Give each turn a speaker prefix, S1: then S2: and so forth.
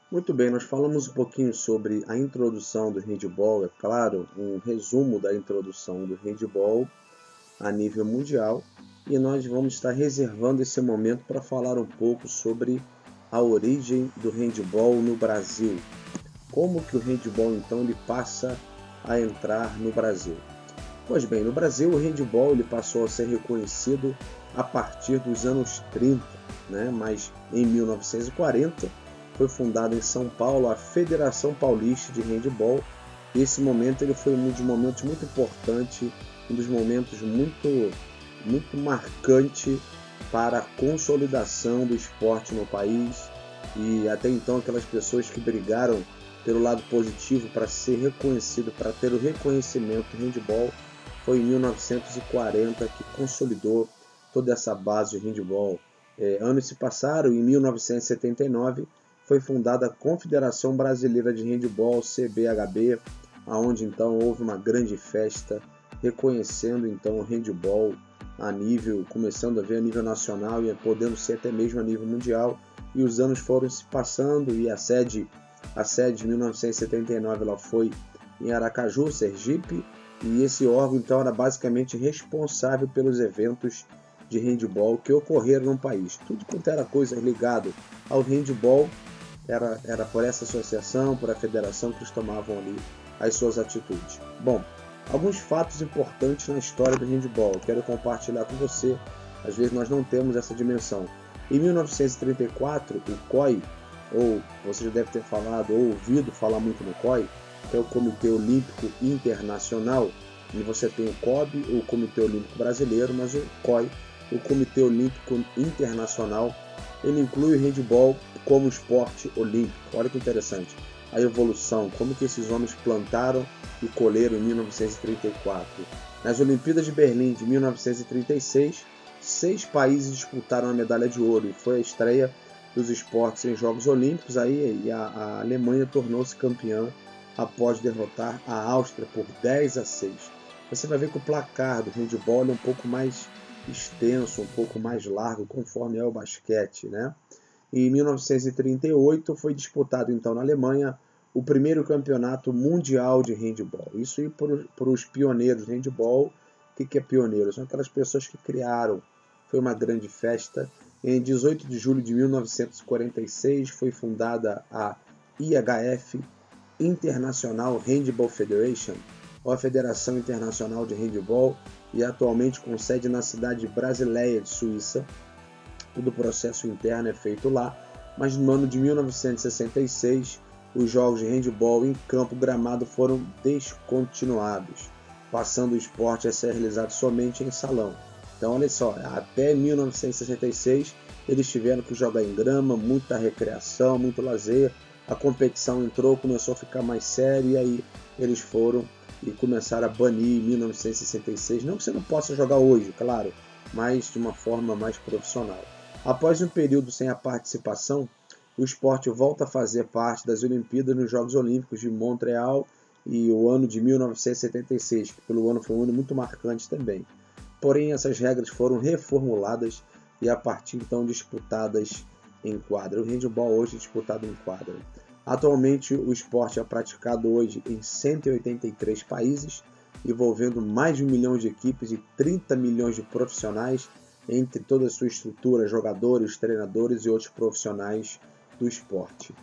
S1: Muito bem, nós falamos um pouquinho sobre a introdução do handebol, é claro, um resumo da introdução do handebol a nível mundial, e nós vamos estar reservando esse momento para falar um pouco sobre a origem do handebol no Brasil. Como que o handebol então ele passa a entrar no Brasil? Pois bem, no Brasil o handebol ele passou a ser reconhecido a partir dos anos 30, né? Mas em 1940 foi fundada em São Paulo a Federação Paulista de Handebol. Esse momento ele foi um dos momentos muito importantes, um dos momentos muito marcante para a consolidação do esporte no país, e até então aquelas pessoas que brigaram pelo lado positivo para ser reconhecido, para ter o reconhecimento do handebol, foi em 1940 que consolidou toda essa base de handebol. Anos se passaram e em 1979 foi fundada a Confederação Brasileira de Handebol, CBHB, aonde então houve uma grande festa reconhecendo então o handebol a nível, começando a ver a nível nacional e podendo ser até mesmo a nível mundial. E os anos foram se passando e a sede de 1979 ela foi em Aracaju, Sergipe, e esse órgão então era basicamente responsável pelos eventos de handebol que ocorreram no país. Tudo quanto era coisa ligado ao handebol era por essa associação, por a federação que eles tomavam ali as suas atitudes. Bom, alguns fatos importantes na história do handebol, eu quero compartilhar com você, às vezes nós não temos essa dimensão. Em 1934, o COI, ou você já deve ter falado ou ouvido falar muito no COI, que é o Comitê Olímpico Internacional, e você tem o COB, o Comitê Olímpico Brasileiro, mas o COI, o Comitê Olímpico Internacional, ele inclui o handebol como esporte olímpico. Olha que interessante, a evolução, como que esses homens plantaram e colheram em 1934. Nas Olimpíadas de Berlim de 1936, 6 países disputaram a medalha de ouro e foi a estreia dos esportes em Jogos Olímpicos. Aí a Alemanha tornou-se campeã após derrotar a Áustria por 10-6. Você vai ver que o placar do handebol é um pouco mais extenso, um pouco mais largo, conforme é o basquete, né? Em 1938 foi disputado então na Alemanha o primeiro campeonato mundial de handebol. Isso aí para os pioneiros de handebol. O que é pioneiro? São aquelas pessoas que criaram. Foi uma grande festa. Em 18 de julho de 1946 foi fundada a IHF, International Handball Federation, ou a Federação Internacional de Handebol, e atualmente com sede na cidade de Brasileia, de Suíça. Todo o processo interno é feito lá, mas no ano de 1966 os jogos de handebol em campo gramado foram descontinuados, passando o esporte a ser realizado somente em salão. Então olha só, até 1966 eles tiveram que jogar em grama, muita recreação, muito lazer, a competição entrou, começou a ficar mais séria, e aí eles foram e começaram a banir em 1966, não que você não possa jogar hoje, claro, mas de uma forma mais profissional. Após um período sem a participação, o esporte volta a fazer parte das Olimpíadas nos Jogos Olímpicos de Montreal e o ano de 1976, que pelo ano foi um ano muito marcante também. Porém, essas regras foram reformuladas e a partir então disputadas em quadra. O handebol hoje é disputado em quadra. Atualmente, o esporte é praticado hoje em 183 países, envolvendo mais de 1 milhão de equipes e 30 milhões de profissionais, entre toda a sua estrutura, jogadores, treinadores e outros profissionais do esporte.